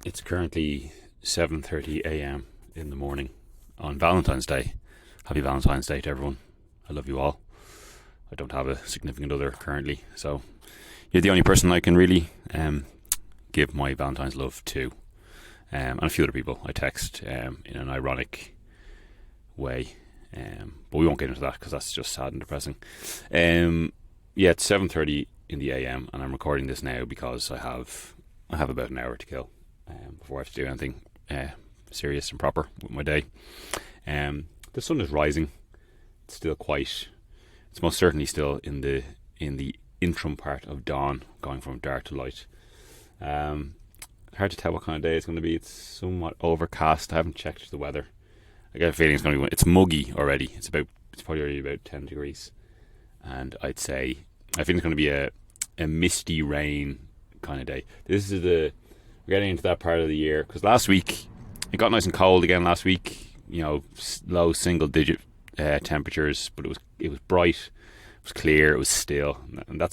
It's currently 7:30 a.m. in the morning on Valentine's Day. Happy Valentine's Day to everyone. I love you all. I don't have a significant other currently, so you're the only person I can really give my Valentine's love to, and a few other people I text in an ironic way, but we won't get into that because that's just sad and depressing. It's 7:30 in the a.m. and I'm recording this now because I have about an hour to kill before I have to do anything serious and proper with my day. The sun is rising. It's still quite. It's most certainly still in the interim part of dawn, going from dark to light. Hard to tell what kind of day it's going to be. It's somewhat overcast. I haven't checked the weather. I get a feeling it's going to be. It's muggy already. It's probably already about 10 degrees, and I think it's going to be a misty rain kind of day. We're getting into that part of the year because last week it got nice and cold again. Last week, low single digit temperatures, but it was bright, it was clear, it was still, and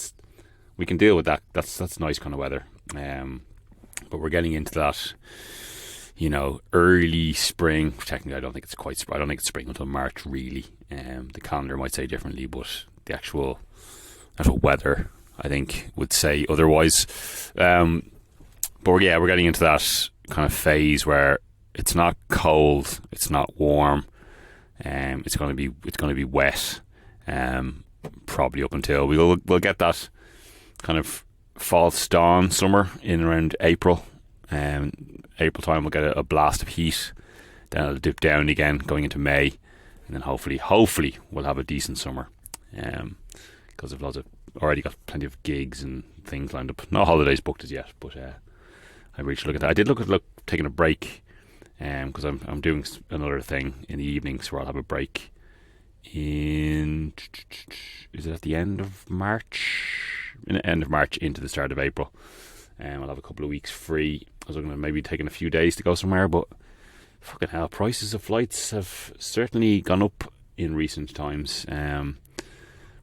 we can deal with that. That's nice kind of weather. But we're getting into that, early spring. Technically, I don't think it's quite spring. I don't think it's spring until March, really. The calendar might say differently, but the actual weather, I think, would say otherwise. But we're getting into that kind of phase where it's not cold, it's not warm, it's going to be wet, probably up until we'll get that kind of false dawn summer in around April. April time we'll get a blast of heat, then it'll dip down again going into May, and then hopefully we'll have a decent summer. Because I've already got plenty of gigs and things lined up. No holidays booked as yet, but I really should look at that. I did look at taking a break, because I'm doing another thing in the evenings where I'll have a break is it at the end of March? In the end of March into the start of April. I'll have a couple of weeks free. I was looking at maybe taking a few days to go somewhere, but fucking hell, prices of flights have certainly gone up in recent times. But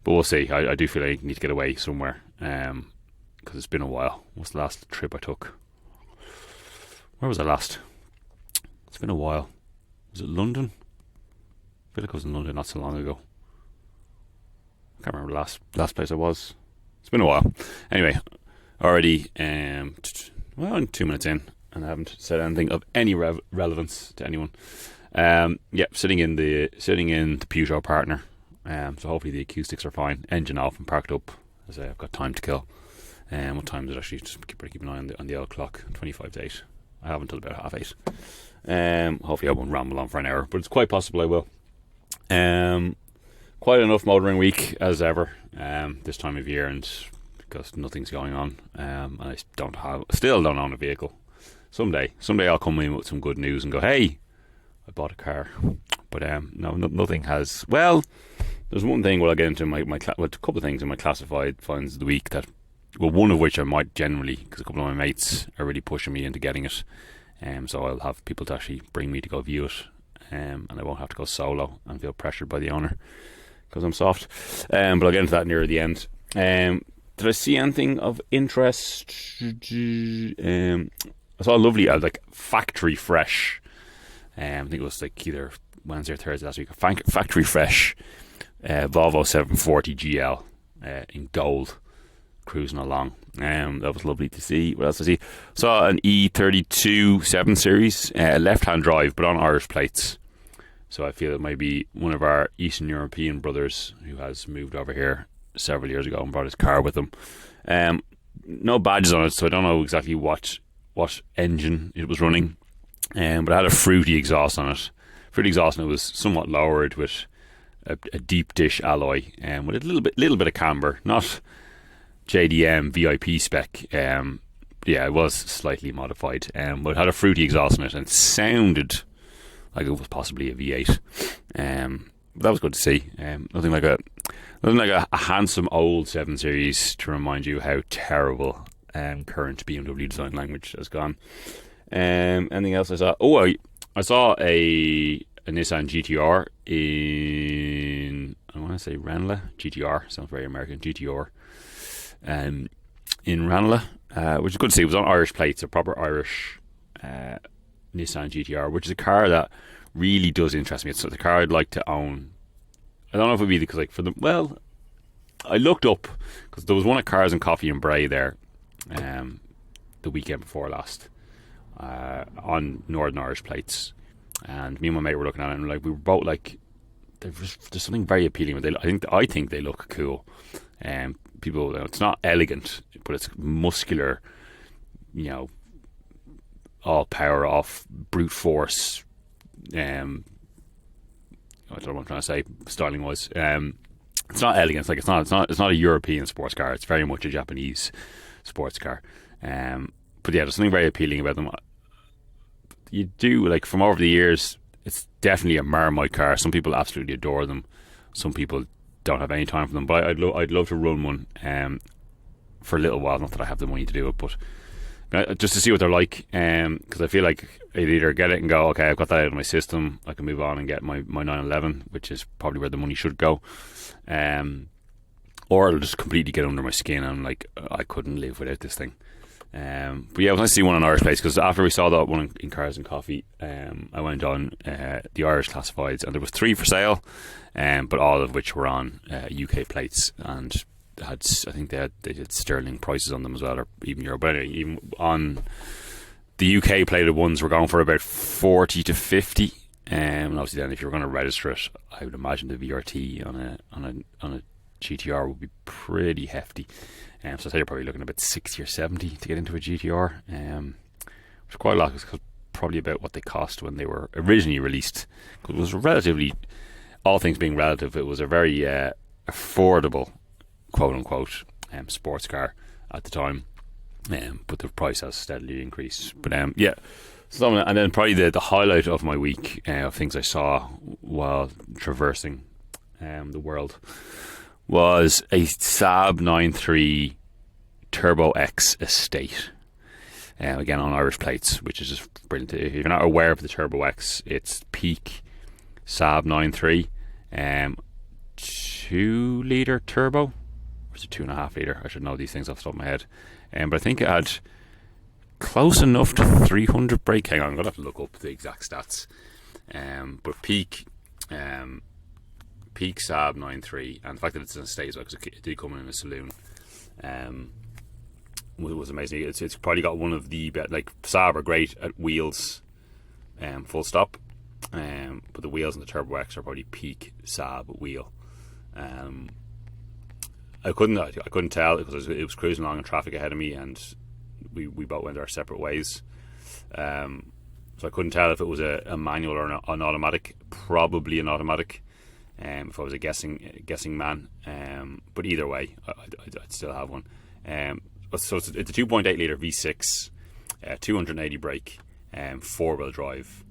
we'll see. I do feel like I need to get away somewhere, because it's been a while. What's the last trip I took? Where was I last? It's been a while. Was it London? I feel like I was in London not so long ago. I can't remember the last place I was. It's been a while. Anyway, already I'm 2 minutes in, and I haven't said anything of any relevance to anyone. Sitting in the Peugeot Partner. So hopefully the acoustics are fine. Engine off and parked up. As I say, I've got time to kill. What time is it actually? Just keep an eye on the old clock. 25 to 8. I have until about 8:30. Hopefully I won't ramble on for an hour, but it's quite possible I will. Quite enough motoring week as ever this time of year, and because nothing's going on, and I still don't own a vehicle. Someday I'll come in with some good news and go, hey, I bought a car. But no, nothing has. Well, there's one thing. I'll get into a couple of things in my classified finds of the week one of which I might generally, because a couple of my mates are really pushing me into getting it. So I'll have people to actually bring me to go view it, and I won't have to go solo and feel pressured by the owner because I'm soft. But I'll get into that near the end. Did I see anything of interest? I saw a lovely factory fresh. I think it was either Wednesday or Thursday last week. Factory fresh Volvo 740 GL in gold, cruising along. That was lovely to see. What else did I see? Saw an E32 7 Series, left-hand drive, but on Irish plates. So I feel it might be one of our Eastern European brothers who has moved over here several years ago and brought his car with him. No badges on it, so I don't know exactly what engine it was running. But it had a fruity exhaust on it. Fruity exhaust, and it was somewhat lowered with a deep dish alloy, with a little bit of camber, not JDM VIP spec. It was slightly modified, but it had a fruity exhaust in it, and it sounded like it was possibly a V8. That was good to see. Nothing like a handsome old 7 Series to remind you how terrible current BMW design language has gone. Anything else I saw? I saw a Nissan GTR in, I want to say Ranelagh. GTR sounds very American. GTR in Ranelagh, which is good to see. It was on Irish plates, a proper Irish Nissan GTR, which is a car that really does interest me. It's the car I'd like to own. I don't know if it'd be because I looked up because there was one at Cars and Coffee in Bray there, the weekend before last, on Northern Irish plates, and me and my mate were looking at it, and we were both like, there's something very appealing with it. I think they look cool. People, it's not elegant, but it's muscular. All power off brute force. I don't know what I'm trying to say, styling wise. It's not elegant. It's not a European sports car. It's very much a Japanese sports car. But yeah, there's something very appealing about them. You do, from over the years, it's definitely a Marmite car. Some people absolutely adore them. Some people don't have any time for them. But I'd love to run one for a little while. Not that I have the money to do it, but just to see what they're like. Because I feel like I'd either get it and go, okay, I've got that out of my system. I can move on and get my 911, which is probably where the money should go. Or it'll just completely get under my skin and I couldn't live without this thing. But yeah, it was nice to see one on Irish Place, because after we saw that one in Cars and Coffee, I went on the Irish Classifieds, and there was 3 for sale, but all of which were on UK plates, and I think they did sterling prices on them as well, or even euro. But anyway, even on the UK plated ones, were going for about 40 to 50. And obviously, then if you're going to register it, I would imagine the VRT on a GTR would be pretty hefty. So I'd say you're probably looking about 60 or 70 to get into a GTR, which is quite a lot. It's probably about what they cost when they were originally released. Because it was relatively, all things being relative, it was a very affordable, quote unquote, sports car at the time. But the price has steadily increased. But yeah. So, and then probably the highlight of my week of things I saw while traversing the world was a Saab 9.3 Turbo X estate. Again, on Irish plates, which is just brilliant. If you're not aware of the Turbo X, it's peak Saab 9.3, 2 litre turbo, or is it 2.5 litre? I should know these things off the top of my head. But I think it had close enough to 300 brake. Hang on, I'm going to have to look up the exact stats. But peak Saab 9.3, and the fact that it's in a estate as well, because it did come in a saloon, was amazing. It's probably got one of the Saab are great at wheels, full stop, but the wheels on the Turbo X are probably peak Saab wheel. I couldn't tell because it was cruising along in traffic ahead of me, and we both went our separate ways. So I couldn't tell if it was a manual or an automatic. Probably an automatic. If I was a guessing man, but either way, I'd still have one. So it's a 2.8 litre V6, 280 brake, 4-wheel drive,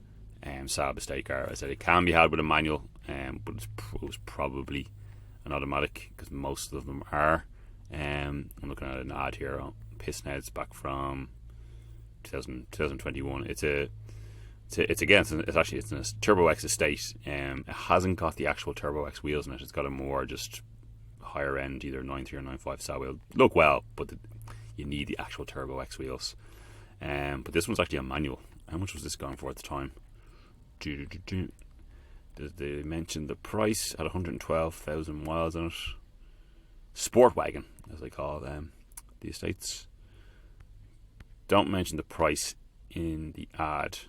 Saab estate car. I said it can be had with a manual, but it was probably an automatic, because most of them are. I'm looking at an ad here on Pissnheads back from 2021. It's a Turbo X estate. It hasn't got the actual Turbo X wheels in it. It's got a more just higher end, either 9.3 or 9.5 Saab wheel. Look well, but you need the actual Turbo X wheels. But this one's actually a manual. How much was this going for at the time? They mentioned the price at 112,000 miles on it. Sport wagon, as they call the estates. Don't mention the price in the ad.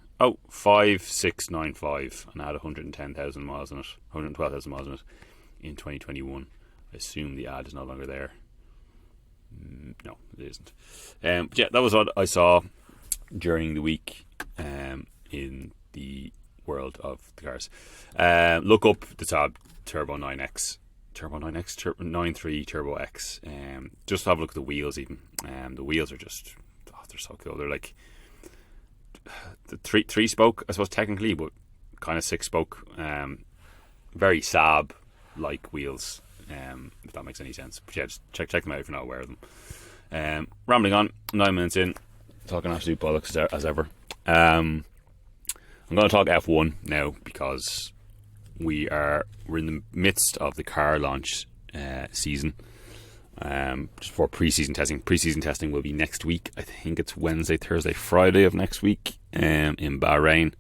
5695, and I had 110,000 miles on it, 112,000 miles on it in 2021. I assume the ad is no longer there. No, it isn't. But yeah, that was what I saw during the week in the world of the cars. Look up the Saab Turbo 9X. Turbo 9X, 9.3 Turbo X. Just have a look at the wheels even. The wheels are just, they're so cool. They're like the three spoke, I suppose, technically, but kind of 6-spoke. Very Saab like wheels, if that makes any sense. But yeah, just check them out if you're not aware of them. Rambling on, 9 minutes in, talking absolute bollocks as ever. I'm going to talk F1 now, because we're in the midst of the car launch season. Just for pre-season testing. Pre-season testing will be next week. I think it's Wednesday, Thursday, Friday of next week. in Bahrain,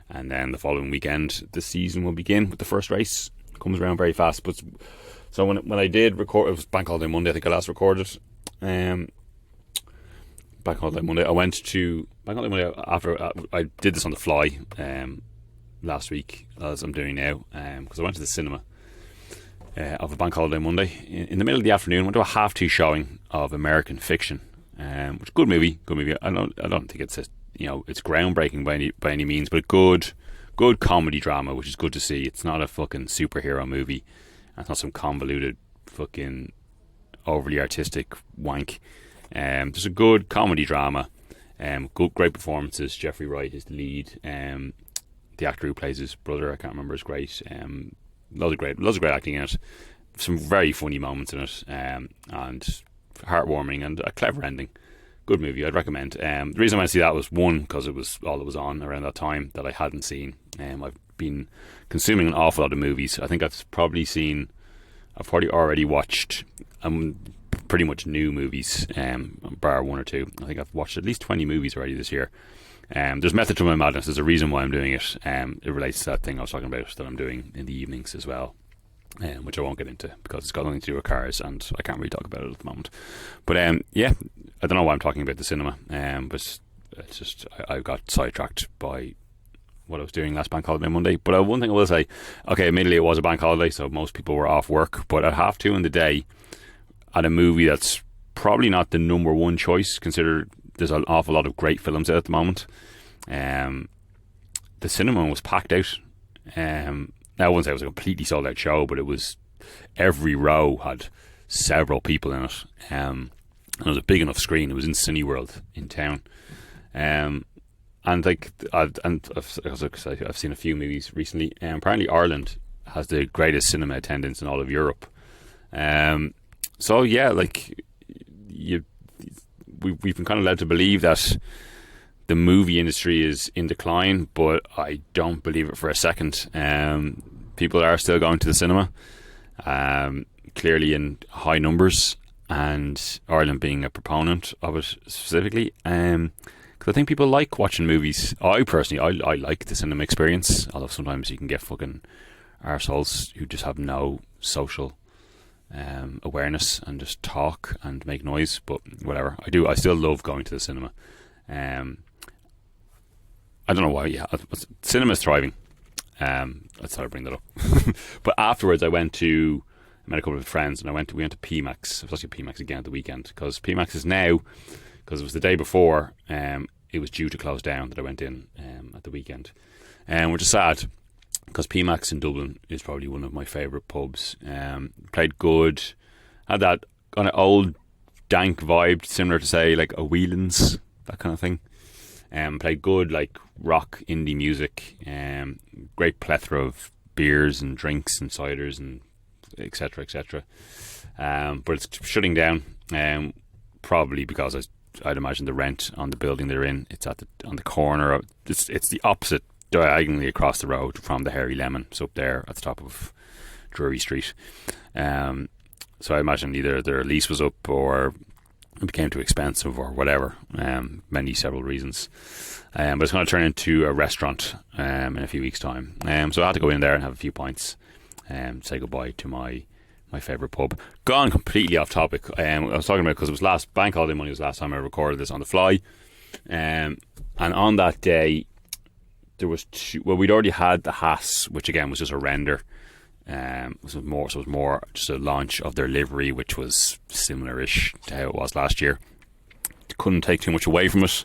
and then the following weekend the season will begin with the first race. It comes around very fast. But so when I did record, it was Bank Holiday Monday. I think I last recorded. Bank Holiday Monday. I went to Bank Holiday Monday after I did this on the fly last week, as I'm doing now, because I went to the cinema of a Bank Holiday Monday in the middle of the afternoon. Went to a 2:30 showing of American Fiction, which good movie. I don't think it's it's groundbreaking by any means, but good comedy drama, which is good to see. It's not a fucking superhero movie. It's not some convoluted fucking overly artistic wank. There's a good comedy drama. Great performances. Jeffrey Wright is the lead. The actor who plays his brother, I can't remember, is great. Loads of great acting in it. Some very funny moments in it, and heartwarming, and a clever ending. Good movie, I'd recommend. The reason I went to see that was, one, because it was all that was on around that time that I hadn't seen. I've been consuming an awful lot of movies. I think I've probably already watched pretty much new movies, bar one or two. I think I've watched at least 20 movies already this year. There's method to my madness. There's a reason why I'm doing it. It relates to that thing I was talking about that I'm doing in the evenings as well, which I won't get into because it's got nothing to do with cars and I can't really talk about it at the moment. But yeah, I don't know why I'm talking about the cinema, but it's just I got sidetracked by what I was doing last Bank Holiday Monday. But one thing I will say, okay, admittedly it was a bank holiday, so most people were off work, but at 2:30 in the day, at a movie that's probably not the number one choice, consider there's an awful lot of great films out at the moment. The cinema was packed out. Now, I wouldn't say it was a completely sold out show, but it was, every row had several people in it. And it was a big enough screen. It was in Cineworld in town. And like, I've seen a few movies recently. Apparently Ireland has the greatest cinema attendance in all of Europe. So yeah, like we've been kind of led to believe that the movie industry is in decline, but I don't believe it for a second. People are still going to the cinema, clearly in high numbers, and Ireland being a proponent of it specifically. Because I think people like watching movies. I personally like the cinema experience, although sometimes you can get fucking arseholes who just have no social awareness and just talk and make noise. But whatever, I still love going to the cinema. I don't know why. Yeah, cinema's thriving. That's how I bring that up. But afterwards, I met a couple of friends, and we went to PMax. I was actually at PMax again at the weekend, because PMax is now, because it was the day before, it was due to close down, that I went in at the weekend, which is sad, because PMax in Dublin is probably one of my favourite pubs. Played good, had that kind of old dank vibe, similar to, say, like a Whelan's, that kind of thing. Played good, like, rock indie music, great plethora of beers and drinks and ciders and etc. But it's shutting down, probably because I'd imagine the rent on the building they're in, it's on the corner of, it's the opposite, diagonally across the road from the Hairy Lemon. It's up there at the top of Drury Street. So I imagine either their lease was up, or it became too expensive, or whatever. Several reasons. But it's going to turn into a restaurant in a few weeks' time. So I had to go in there and have a few pints and say goodbye to my favourite pub. Gone completely off topic. I was talking about, because it was Bank Holiday Monday was the last time I recorded this on the fly. And on that day, there was we'd already had the Haas, which again was just a render. It was more just a launch of their livery, which was similar-ish to how it was last year. Couldn't take too much away from it,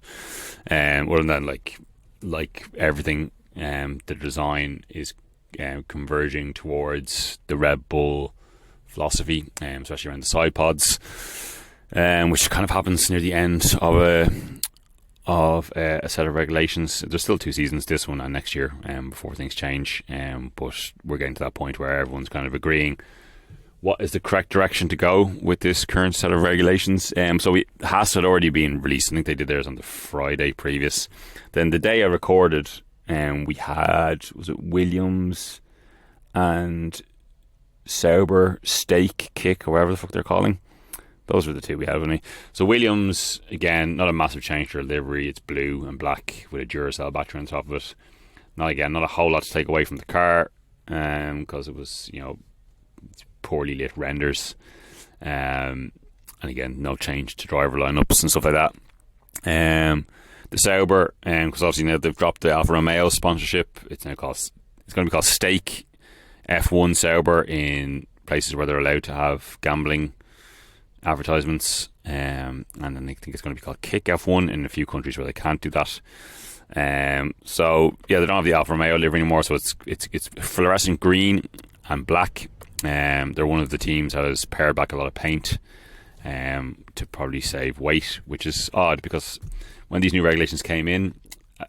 other than like everything, the design is converging towards the Red Bull philosophy, especially around the side pods, which kind of happens near the end of a set of regulations. There's still 2 seasons, this one and next year, before things change, but we're getting to that point where everyone's kind of agreeing what is the correct direction to go with this current set of regulations. So Haas had already been released. I think they did theirs on the Friday previous. Then the day I recorded, we had, was it Williams and Sauber Steak Kick, or whatever the fuck they're calling those were the two we had, wasn't we? So Williams, again, not a massive change to their livery. It's blue and black with a Duracell battery on top of it. Not a whole lot to take away from the car, because it was, poorly lit renders. And again, no change to driver lineups and stuff like that. The Sauber, because obviously now they've dropped the Alfa Romeo sponsorship. It's going to be called Stake F1 Sauber in places where they're allowed to have gambling advertisements, and then I think it's going to be called Kick F1 in a few countries where they can't do that. So yeah, they don't have the Alfa Romeo livery anymore, so it's fluorescent green and black. They're one of the teams that has pared back a lot of paint to probably save weight, which is odd because when these new regulations came in,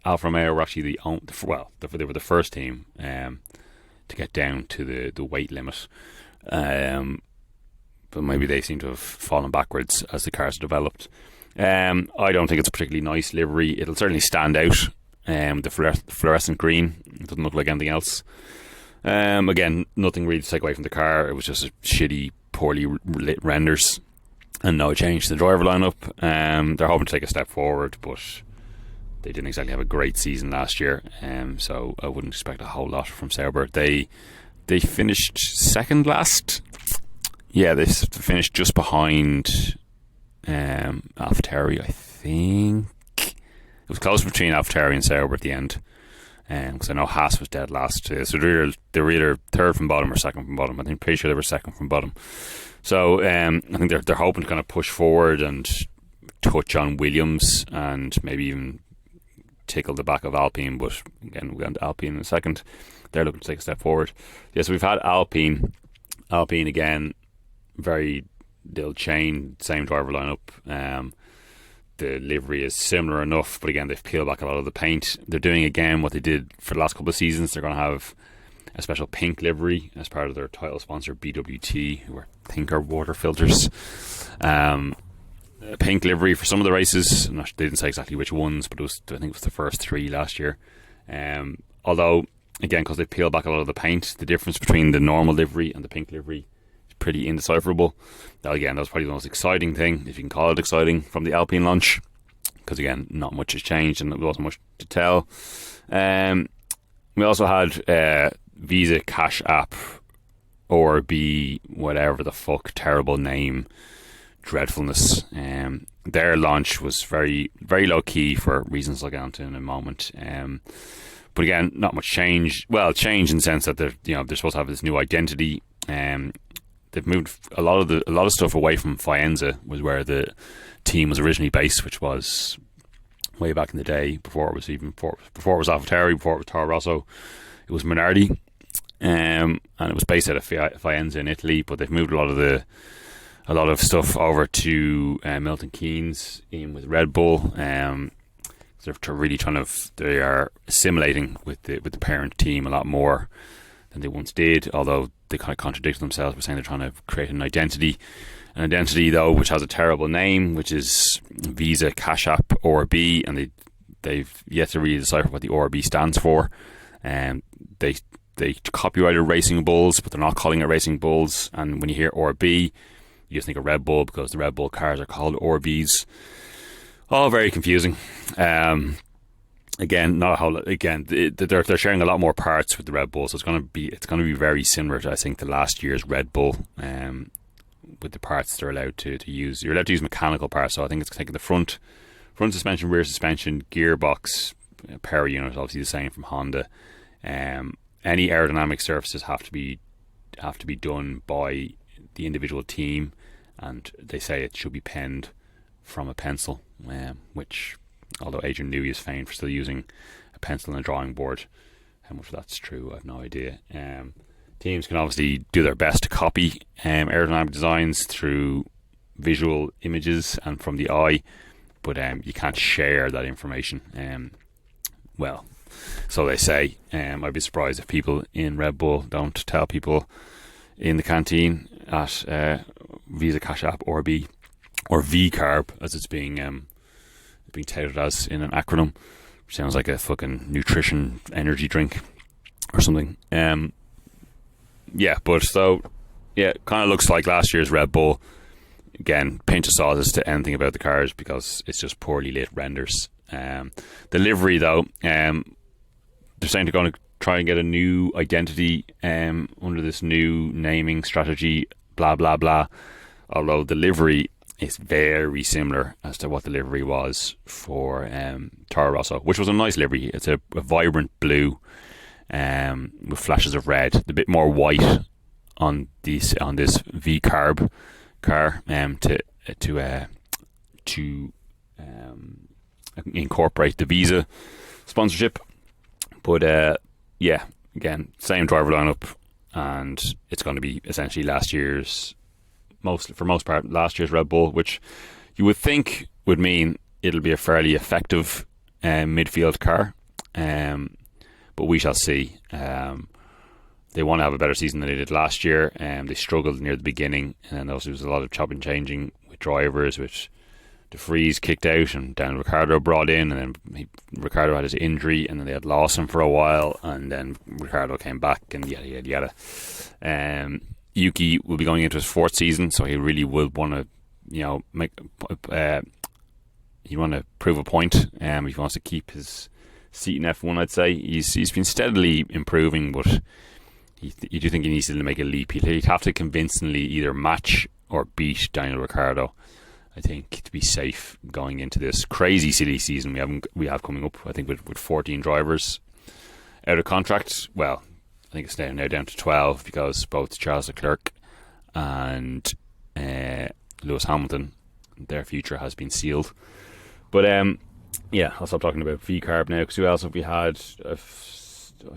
Alfa Romeo were actually they were the first team to get down to the weight limit. But maybe they seem to have fallen backwards as the cars developed. I don't think it's a particularly nice livery. It'll certainly stand out. The fluorescent green, it doesn't look like anything else. Again, nothing really to take away from the car. It was just a shitty, poorly lit renders, and no change to the driver lineup. They're hoping to take a step forward, but they didn't exactly have a great season last year. So I wouldn't expect a whole lot from Sauber. They finished second last. Yeah, they finished just behind AlphaTauri, I think. It was close between AlphaTauri and Sauber at the end, because I know Haas was dead last. So they were either third from bottom or second from bottom. I think pretty sure they were second from bottom. So I think they're hoping to kind of push forward and touch on Williams and maybe even tickle the back of Alpine. But again, we'll get into Alpine in a second. They're looking to take a step forward. Yeah, so we've had Alpine again. Very little chain, same driver lineup. The livery is similar enough, but again, they've peeled back a lot of the paint. They're doing again what they did for the last couple of seasons. They're going to have a special pink livery as part of their title sponsor, BWT, who are pink or water filters. A pink livery for some of the races. They didn't say exactly which ones, but I think it was the first 3 last year. Although, again, because they peeled back a lot of the paint, the difference between the normal livery and the pink livery pretty indecipherable. Now, again, that was probably the most exciting thing, if you can call it exciting, from the Alpine launch, because again, not much has changed and there wasn't much to tell. We also had Visa Cash App or whatever the fuck, terrible name, dreadfulness. Their launch was very, very low key for reasons I'll get into in a moment. But again, not much change. Well, change in the sense that they're supposed to have this new identity. They've moved a lot of stuff away from Faenza, was where the team was originally based, which was way back in the day before it was AlphaTauri, before it was Toro Rosso. It was Minardi, and it was based out of Faenza in Italy. But they've moved a lot of stuff over to Milton Keynes in with Red Bull. They're really they are assimilating with the parent team a lot more than they once did, although they kind of contradict themselves by saying they're trying to create an identity though which has a terrible name, which is Visa Cash App ORB, and they've yet to really decipher what the ORB stands for. They copyrighted Racing Bulls, but they're not calling it Racing Bulls, and when you hear ORB you just think of Red Bull, because the Red Bull cars are called ORBs. All very confusing. Again, not a whole lot. Again, they're sharing a lot more parts with the Red Bull, so it's going to be very similar to, I think, to last year's Red Bull. With the parts they're allowed to use, you're allowed to use mechanical parts. So I think it's taking the front suspension, rear suspension, gearbox, power unit, obviously the same from Honda. Any aerodynamic surfaces have to be done by the individual team, and they say it should be penned from a pencil, which, although Adrian Newey is famed for still using a pencil and a drawing board, how much of that's true, I have no idea. Teams can obviously do their best to copy aerodynamic designs through visual images and from the eye, but you can't share that information. Well, so they say. I'd be surprised if people in Red Bull don't tell people in the canteen at Visa Cash App or VCARB, as it's being touted as in an acronym, which sounds like a fucking nutrition energy drink or something. Kind of looks like last year's Red Bull. again, pinch of salt as to anything about the cars because it's just poorly lit renders. The livery, though, they're saying they're going to try and get a new identity under this new naming strategy, blah, blah, blah. Although the livery is very similar as to what the livery was for Toro Rosso, which was a nice livery. It's a vibrant blue with flashes of red, a bit more white on this V-carb car to incorporate the Visa sponsorship. But yeah, again, same driver lineup, and it's going to be essentially last year's Red Bull, which you would think would mean it'll be a fairly effective midfield car, but we shall see. They want to have a better season than they did last year. They struggled near the beginning, and also there was a lot of chopping and changing with drivers, which De Vries kicked out and then Ricciardo brought in, and then Ricciardo had his injury, and then they had Lawson for a while, and then Ricciardo came back, and yada. Yuki will be going into his 4th season, so he really will want to, he want to prove a point. If he wants to keep his seat in F1, I'd say he's been steadily improving, but you do think he needs to make a leap. He'd have to convincingly either match or beat Daniel Ricciardo, I think, to be safe going into this crazy silly season we have coming up. I think with 14 drivers out of contract. Well, I think it's now down to 12 because both Charles Leclerc and Lewis Hamilton, their future has been sealed. But yeah, I'll stop talking about V-carb now, because who else have we had? I'll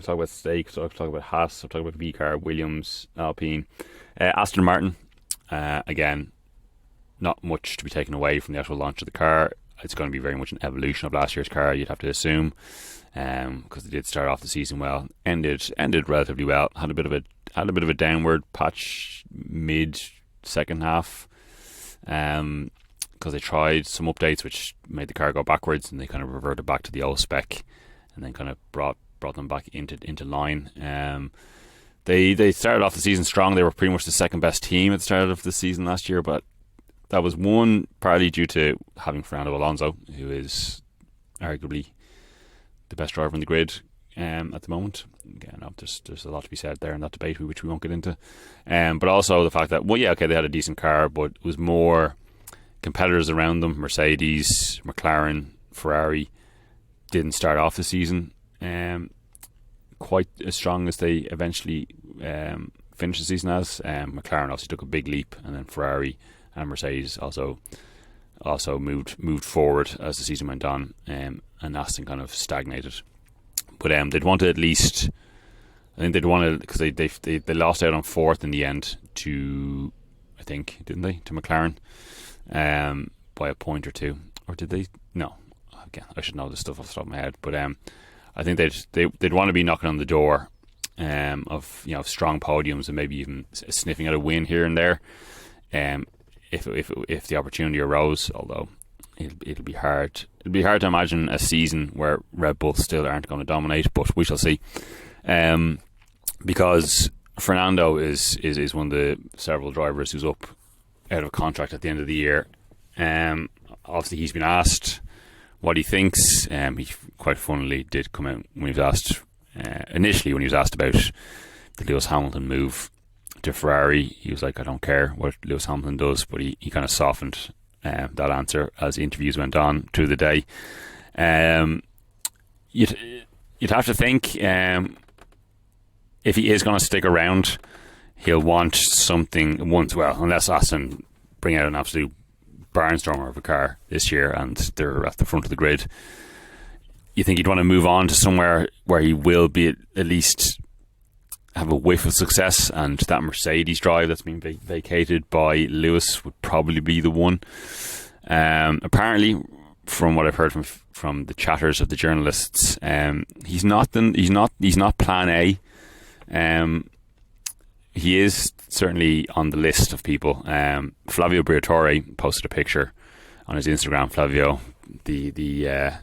talk about Stake, I'll talk about Haas, I'll talk about V-carb, Williams, Alpine, Aston Martin. Again, not much to be taken away from the actual launch of the car. It's going to be very much an evolution of last year's car, you'd have to assume, because they did start off the season well, ended relatively well, had a bit of a downward patch mid second half, because they tried some updates which made the car go backwards, and they kind of reverted back to the old spec, and then kind of brought them back into line. They started off the season strong. They were pretty much the second best team at the start of the season last year, but that was one partly due to having Fernando Alonso, who is arguably the best driver in the grid at the moment. Again, there's a lot to be said there in that debate, which we won't get into. But also the fact that, they had a decent car, but it was more competitors around them. Mercedes, McLaren, Ferrari didn't start off the season quite as strong as they eventually finished the season as. McLaren obviously took a big leap, and then Ferrari and Mercedes also moved forward as the season went on, and Aston kind of stagnated. But they'd want to at least, I think they'd want to, because they lost out on 4th in the end to, I think, didn't they, to McLaren, by a point or two, or did they? No, again, I should know this stuff off the top of my head, but I think they'd want to be knocking on the door of strong podiums and maybe even sniffing at a win here and there, if the opportunity arose. Although it'll be hard. It'll be hard to imagine a season where Red Bull still aren't going to dominate, but we shall see. Because Fernando is one of the several drivers who's up out of contract at the end of the year. Obviously, he's been asked what he thinks. He quite funnily did come out when he was asked initially when he was asked about the Lewis Hamilton move to Ferrari. He was like, I don't care what Lewis Hamilton does, but he kind of softened that answer as the interviews went on through the day. You'd have to think if he is going to stick around, he'll want something once. Well, unless Aston bring out an absolute barnstormer of a car this year and they're at the front of the grid, you think he'd want to move on to somewhere where he will be at least have a whiff of success, and that Mercedes drive that's been vacated by Lewis would probably be the one. Apparently, from what I've heard from the chatters of the journalists, he's not plan A. He is certainly on the list of people. Flavio Briatore posted a picture on his Instagram. Flavio, the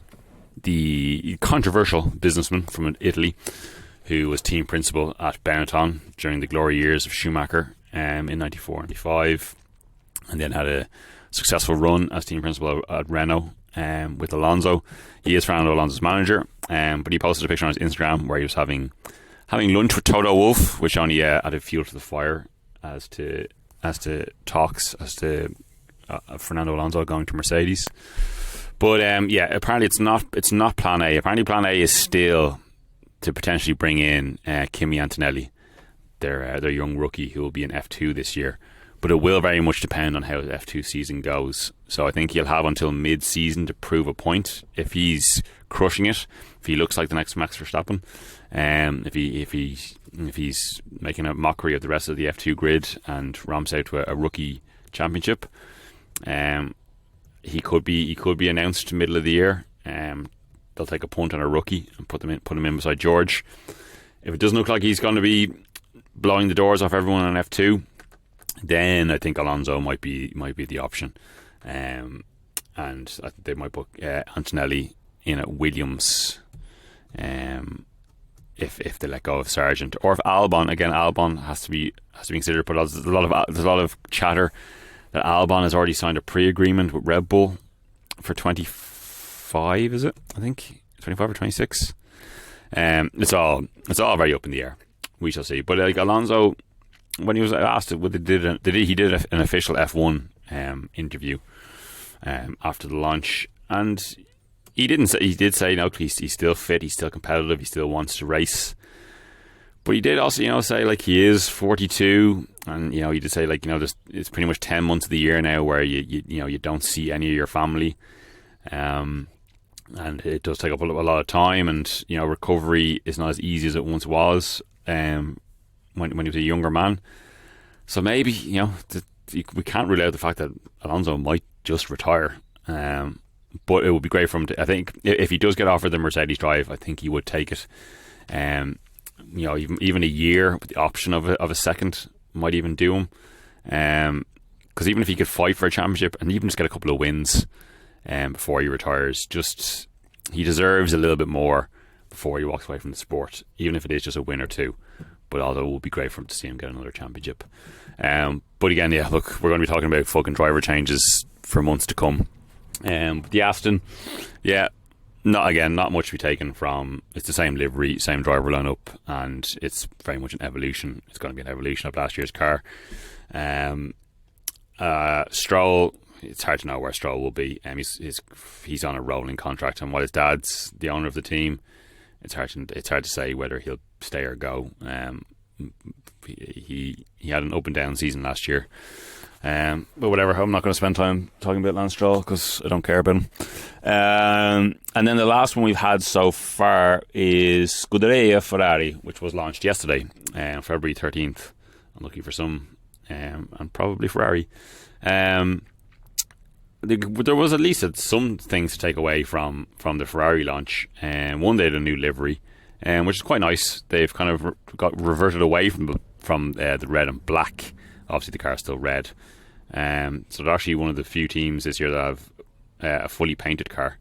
controversial businessman from Italy, who was team principal at Benetton during the glory years of Schumacher in 94, 95. and then had a successful run as team principal at Renault with Alonso. He is Fernando Alonso's manager, but he posted a picture on his Instagram where he was having lunch with Toto Wolff, which only added fuel to the fire as to talks as to Fernando Alonso going to Mercedes. But apparently it's not Plan A. Apparently Plan A is still to potentially bring in Kimi Antonelli, their young rookie who will be in F2 this year. But it will very much depend on how the F2 season goes. So I think he'll have until mid-season to prove a point. If he's crushing it, if he looks like the next Max Verstappen, if he's making a mockery of the rest of the F2 grid and romps out to a rookie championship, he could be announced middle of the year. They'll take a punt on a rookie and put him in beside George. If it doesn't look like he's going to be blowing the doors off everyone on F2, then I think Alonso might be the option, and I think they might put Antonelli in at Williams, if they let go of Sargent, or if Albon has to be considered. But there's a lot of chatter that Albon has already signed a pre-agreement with Red Bull for 25. Is it? I think 25 or 26. It's all very up in the air. We shall see. But like Alonso, when he was asked whether he did an official F1 interview after the launch, and he did say no, he's still fit, he's still competitive, he still wants to race. But he did also, say like he is 42, and he did say like it's pretty much 10 months of the year now where you don't see any of your family, and it does take up a lot of time, and recovery is not as easy as it once was. When he was a younger man, so maybe we can't rule out the fact that Alonso might just retire. But it would be great for him to. I think if he does get offered the Mercedes drive, I think he would take it. Even a year with the option of a second might even do him. Because even if he could fight for a championship and even just get a couple of wins, before he retires, he deserves a little bit more before he walks away from the sport, even if it is just a win or two. But although it would be great for him to see him get another championship. But again, look, we're going to be talking about fucking driver changes for months to come. The Aston, not much to be taken from. It's the same livery, same driver lineup, and it's very much an evolution. It's going to be an evolution of last year's car. Stroll, it's hard to know where Stroll will be. He's on a rolling contract, and while his dad's the owner of the team, it's hard to say whether he'll stay or go. He had an up and down season last year. But whatever, I'm not going to spend time talking about Lance Stroll because I don't care about him. And then the last one we've had so far is Scuderia Ferrari, which was launched yesterday, February 13th. Unlucky for some, and probably Ferrari. There was at least some things to take away from the Ferrari launch. One, they had a new livery, which is quite nice. They've kind of got reverted away from the red and black. Obviously, the car's still red. So they're actually one of the few teams this year that have a fully painted car.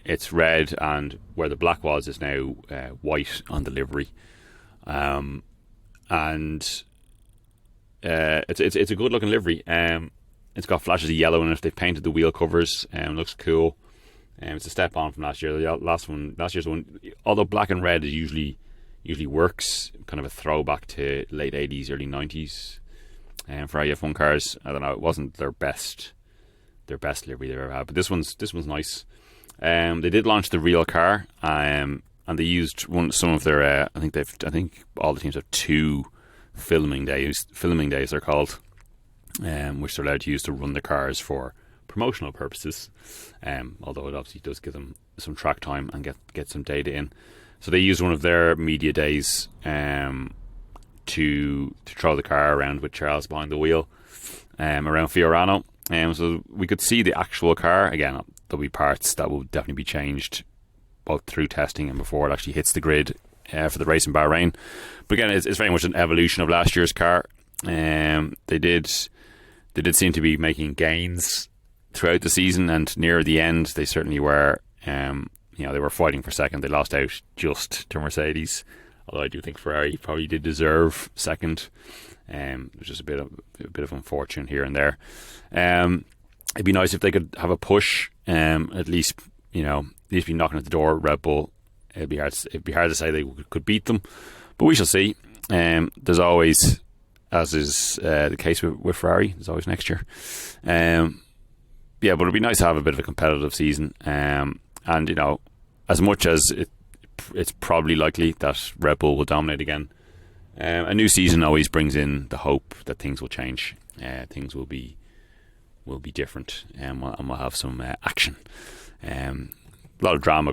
It's red, and where the black was is now white on the livery. And it's a good looking livery. It's got flashes of yellow in it. They've painted the wheel covers. Looks cool. It's a step on from last year. Last year's one, although black and red is usually works, kind of a throwback to late 80s, early 90s. For F1 cars, I don't know, it wasn't their best livery they've ever had, but this one's nice. They did launch the real car, and they used some of their. I think all the teams have 2 filming days. Filming days they're called, which they're allowed to use to run the cars for promotional purposes. Although it obviously does give them some track time and get some data in. So they used one of their media days to throw the car around with Charles behind the wheel around Fiorano. So we could see the actual car. Again, there'll be parts that will definitely be changed both through testing and before it actually hits the grid for the race in Bahrain. But again, it's very much an evolution of last year's car. They did seem to be making gains throughout the season, and near the end they certainly were. They were fighting for second. They lost out just to Mercedes, although I do think Ferrari probably did deserve second. Which is a bit of unfortunate here and there. It'd be nice if they could have a push. At least be knocking at the door. Red Bull. It'd be hard to say they could beat them, but we shall see. There's always, as is the case with Ferrari, there's always next year. But it'd be nice to have a bit of a competitive season. And as much as it's probably likely that Red Bull will dominate again, a new season always brings in the hope that things will change. Things will be different, and we'll have some action. A lot of drama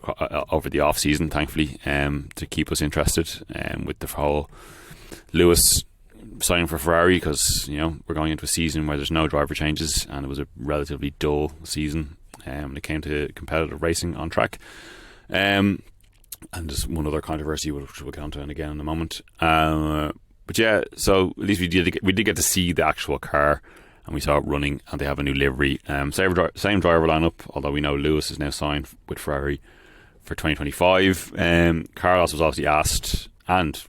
over the off season, thankfully, to keep us interested. With the whole Lewis signing for Ferrari, because we're going into a season where there's no driver changes, and it was a relatively dull season when it came to competitive racing on track. And there's one other controversy which we'll get onto again in a moment. But yeah, so at least we did get to see the actual car, and we saw it running, and they have a new livery. Same driver lineup, although we know Lewis is now signed with Ferrari for 2025. Carlos was obviously asked, and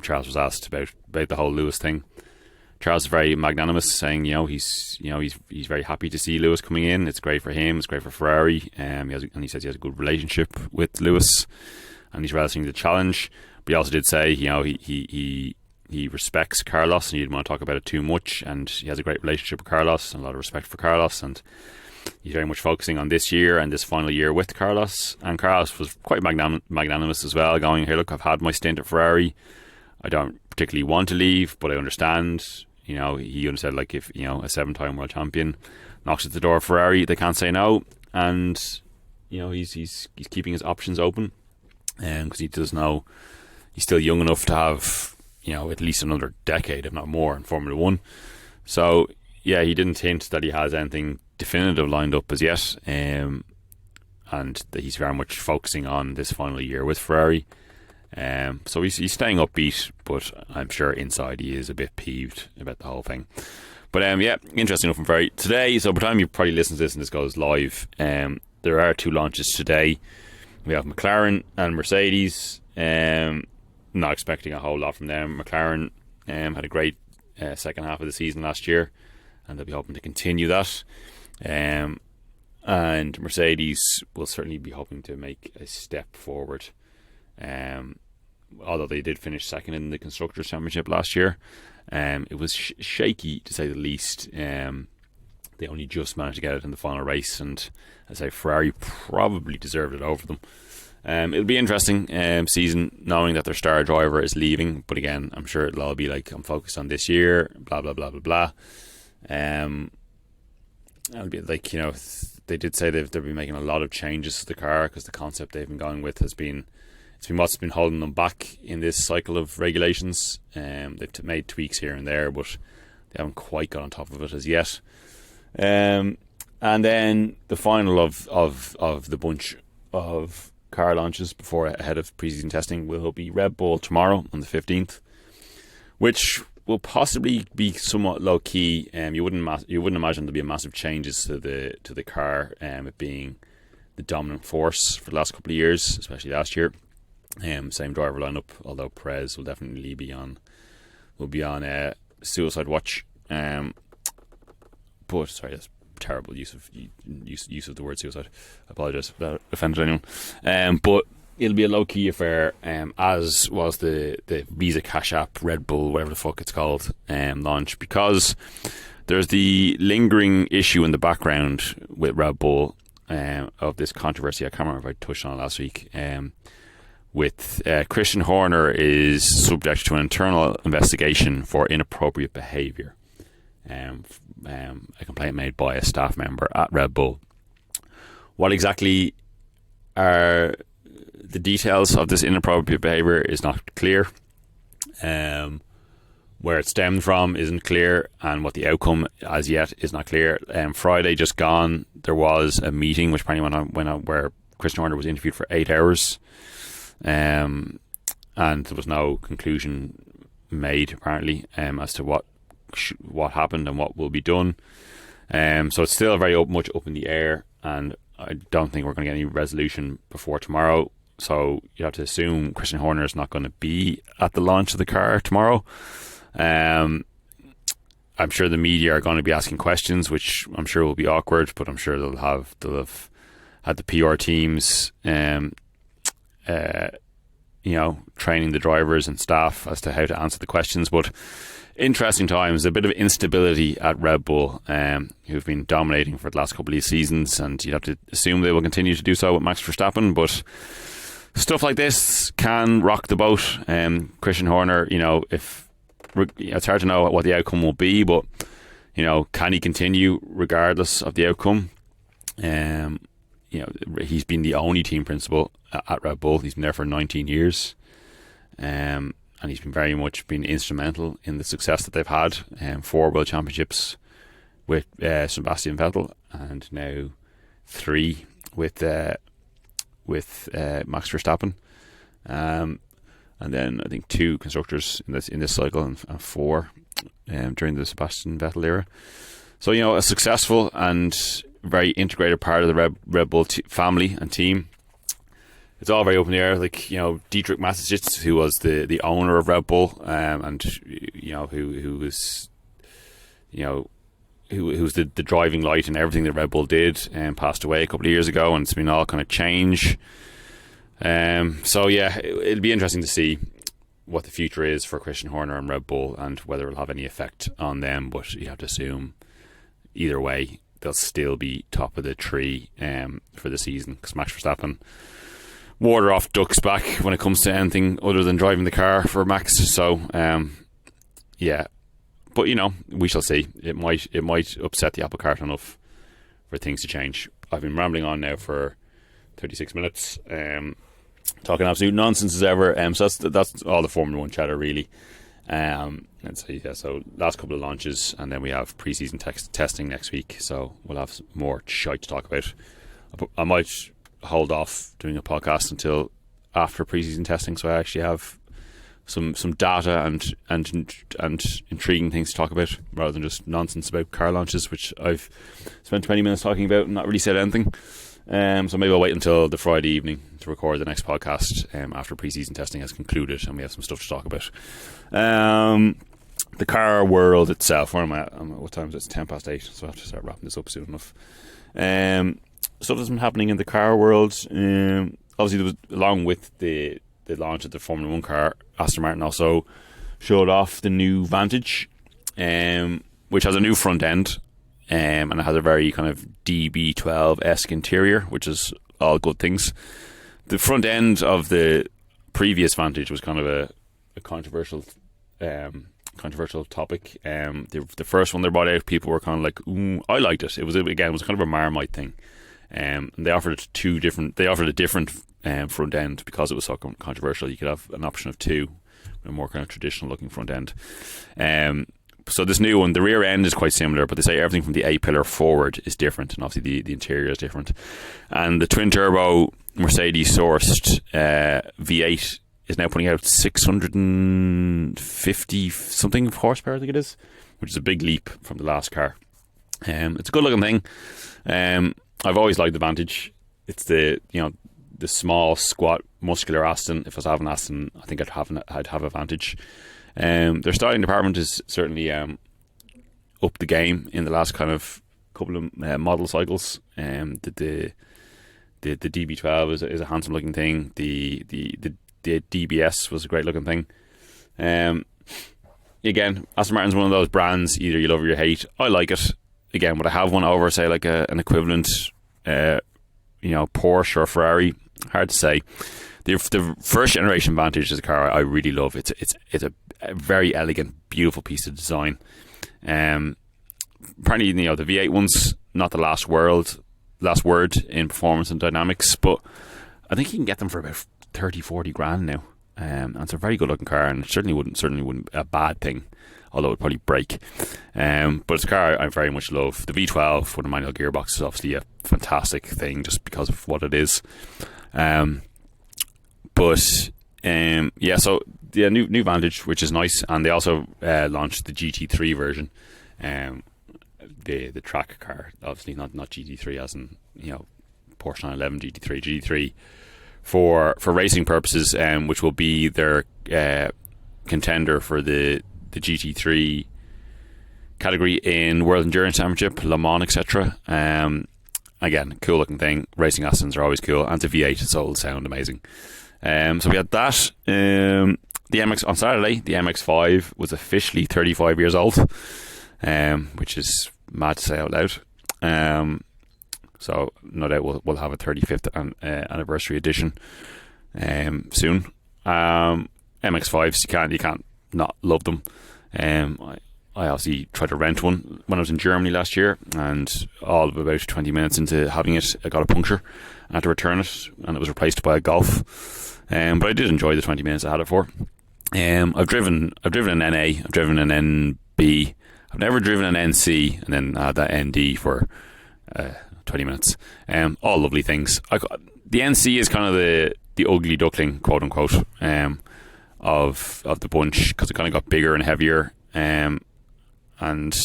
Charles was asked about the whole Lewis thing. Charles is very magnanimous, saying he's very happy to see Lewis coming in. It's great for him. It's great for Ferrari. And he says he has a good relationship with Lewis, and he's relishing the challenge. But he also did say he respects Carlos, and he didn't want to talk about it too much. And he has a great relationship with Carlos and a lot of respect for Carlos. And he's very much focusing on this year and this final year with Carlos. And Carlos was quite magnanimous as well, going, "Hey, look, I've had my stint at Ferrari. I don't particularly want to leave, but I understand." He understood, like, if a 7-time world champion knocks at the door of Ferrari, they can't say no. And he's keeping his options open, because he does know he's still young enough to have at least another decade, if not more, in Formula One. So yeah, he didn't hint that he has anything definitive lined up as yet, and that he's very much focusing on this final year with Ferrari. So he's staying upbeat, but I'm sure inside he is a bit peeved about the whole thing. But interesting enough from Ferrari today. So by the time you probably listen to this and this goes live, there are 2 launches today. We have McLaren and Mercedes. Not expecting a whole lot from them. McLaren had a great second half of the season last year, and they'll be hoping to continue that. And Mercedes will certainly be hoping to make a step forward. Although they did finish second in the Constructors' Championship last year, it was shaky to say the least. They only just managed to get it in the final race, and I say Ferrari probably deserved it over them. It'll be interesting season, knowing that their star driver is leaving. But again, I'm sure it'll all be like, I'm focused on this year, blah blah blah blah blah. It'll be like, they did say they'll be making a lot of changes to the car, because the concept they've been going with has been what's been holding them back in this cycle of regulations. They've made tweaks here and there, but they haven't quite got on top of it as yet. And then the final of the bunch of car launches ahead of preseason testing will be Red Bull tomorrow on the 15th, which will possibly be somewhat low key. You wouldn't imagine there'll be massive changes to the car, it being the dominant force for the last couple of years, especially last year. Same driver lineup, although Perez will definitely be on suicide watch. But sorry, that's terrible use of the word suicide. I apologise if that offended anyone. But it'll be a low key affair, as was the Visa Cash App Red Bull, whatever the fuck it's called, launch, because there's the lingering issue in the background with Red Bull of this controversy. I can't remember if I touched on it last week. With Christian Horner is subject to an internal investigation for inappropriate behaviour. A complaint made by a staff member at Red Bull. What exactly are the details of this inappropriate behaviour is not clear. Where it stemmed from isn't clear, and what the outcome as yet is not clear. Friday just gone, there was a meeting which apparently went on where Christian Horner was interviewed for 8 hours. And there was no conclusion made apparently as to what happened and what will be done. So it's still very much up in the air, and I don't think we're going to get any resolution before tomorrow. So you have to assume Christian Horner is not going to be at the launch of the car tomorrow. I'm sure the media are going to be asking questions, which I'm sure will be awkward, but I'm sure they'll have had the PR teams, training the drivers and staff as to how to answer the questions. But interesting times, a bit of instability at Red Bull, who've been dominating for the last couple of seasons, and you'd have to assume they will continue to do so with Max Verstappen. But stuff like this can rock the boat. Christian Horner, it's hard to know what the outcome will be, but can he continue regardless of the outcome? He's been the only team principal at Red Bull. He's been there for 19 years, and he's been very much been instrumental in the success that they've had. 4 World Championships with Sebastian Vettel, and now 3 with Max Verstappen, and then I think 2 constructors in this cycle, and 4 during the Sebastian Vettel era. So a successful and very integrated part of the Red Bull family and team. It's all very open in the air. Dietrich Mateschitz, who was the owner of Red Bull, and who was the driving light in everything that Red Bull did, and passed away a couple of years ago, and it's been all kind of change. So yeah, it'll be interesting to see what the future is for Christian Horner and Red Bull, and whether it'll have any effect on them. But you have to assume either way they'll still be top of the tree for the season, because Max Verstappen, water off ducks back when it comes to anything other than driving the car for Max. So yeah, but we shall see. It might upset the apple cart enough for things to change. I've been rambling on now for 36 minutes, talking absolute nonsense as ever. So that's all the Formula 1 chatter really. So last couple of launches, and then we have pre-season testing next week, so we'll have more shite to talk about. I might hold off doing a podcast until after pre-season testing, so I actually have some data and intriguing things to talk about, rather than just nonsense about car launches, which I've spent 20 minutes talking about and not really said anything. So maybe I'll wait until the Friday evening to record the next podcast after pre-season testing has concluded and we have some stuff to talk about. The car world itself, where am I at? What time is it? It's 8:10, so I have to start wrapping this up soon enough. Stuff that's been happening in the car world. Obviously, there was, along with the launch of the Formula 1 car, Aston Martin also showed off the new Vantage, which has a new front end, and it has a very kind of DB12-esque interior, which is all good things. The front end of the previous Vantage was kind of a controversial topic. The first one they brought out, people were kind of like, I liked it. It was kind of a Marmite thing. And they offered a different front end because it was so controversial. You could have an option of 2, a more kind of traditional looking front end. So this new one, the rear end is quite similar, but they say everything from the A-pillar forward is different, and obviously the interior is different. And the twin turbo Mercedes sourced V8 is now putting out 650 something horsepower, I think it is, which is a big leap from the last car. It's a good looking thing. I've always liked the Vantage. It's the small, squat, muscular Aston. If I was having Aston, I think I'd have a Vantage. Their styling department is certainly up the game in the last kind of couple of model cycles. The DB12 is a handsome looking thing. The DBS was a great looking thing. Again, Aston Martin's one of those brands, either you love or you hate. I like it. Again, would I have one over, say, like an equivalent, Porsche or Ferrari? Hard to say. The first generation Vantage is a car I really love. It's a very elegant, beautiful piece of design. Apparently, the V8 one's not the last word in performance and dynamics, but I think you can get them for about 30-40 grand now. And it's a very good looking car, and it certainly wouldn't a bad thing, although it would probably break. But it's a car I very much love. The V12 with a manual gearbox is obviously a fantastic thing just because of what it is. So the new Vantage, which is nice, and they also launched the GT3 version, the track car, obviously not GT3 as in Porsche 911 GT3 for racing purposes, which will be their contender for the GT3 category in World Endurance Championship, Le Mans, etc. Again, cool looking thing. Racing Astons are always cool, and it's a V8, so it'll sound amazing. So we had that. The MX on Saturday, the MX-5 was officially 35 years old, which is mad to say out loud. So no doubt we'll have a 35th anniversary edition soon. MX-5s, you can't not love them. I obviously tried to rent one when I was in Germany last year, and all of about 20 minutes into having it, I got a puncture. I had to return it, and it was replaced by a Golf. But I did enjoy the 20 minutes I had it for. I've driven an NA, I've driven an NB, I've never driven an NC, and then I had that ND for 20 minutes. All lovely things. The NC is kind of the ugly duckling, quote unquote, of the bunch, because it kind of got bigger and heavier, and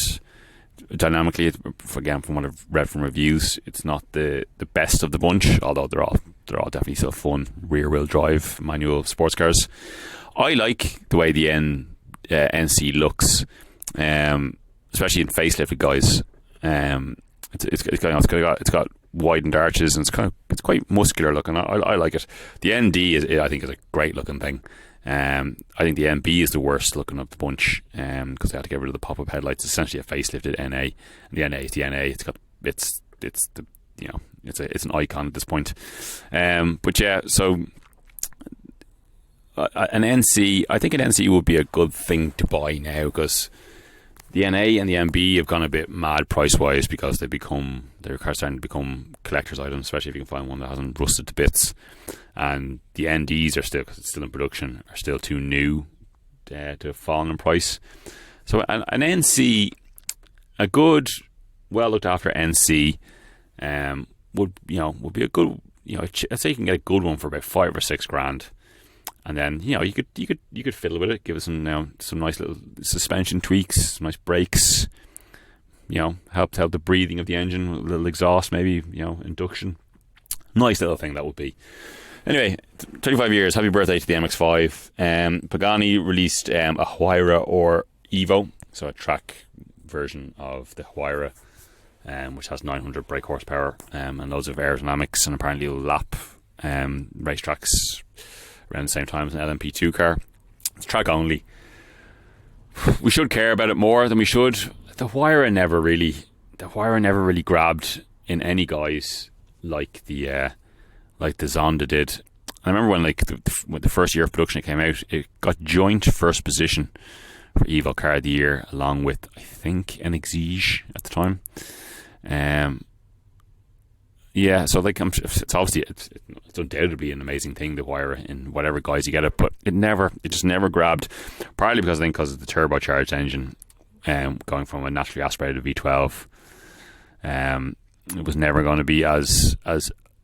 dynamically, again, from what I've read from reviews, it's not the best of the bunch, although they're all definitely still fun rear wheel drive manual sports cars. I like the way the NC looks, especially in facelifted guys. It's got widened arches, and it's quite muscular looking. I like it. The ND I think is a great looking thing. I think the MB is the worst looking of the bunch, because they had to get rid of the pop-up headlights. It's essentially a facelifted NA, and the NA is the NA. It's an icon at this point. But yeah, so an NC, I think an NC would be a good thing to buy now, because the NA and the MB have gone a bit mad price-wise, because their cars starting to become collector's items, especially if you can find one that hasn't rusted to bits. And the NDs are still, because it's still in production, are still too new to have fallen in price. So an NC, a good, well looked after NC, would be a good, I'd say you can get a good one for about $5 or $6,000. And then you could fiddle with it, give it some nice little suspension tweaks, some nice brakes, help the breathing of the engine, a little exhaust, maybe, induction. Nice little thing that would be. Anyway, 35 years, happy birthday to the MX-5. Pagani released a Huayra or Evo, so a track version of the Huayra, which has 900 brake horsepower and loads of aerodynamics, and apparently it'll lap racetracks around the same time as an LMP2 car. It's track only. We should care about it more than we should. The Huayra never really grabbed in any guys like the Zonda did. I remember when the first year of production it came out, it got joint first position for Evo Car of the Year, along with, I think, an Exige at the time. Yeah, so it's obviously it's undoubtedly an amazing thing, the Huayra, in whatever guise you get it, but it just never grabbed. Partly because of the turbocharged engine, going from a naturally aspirated V12. It was never going to be as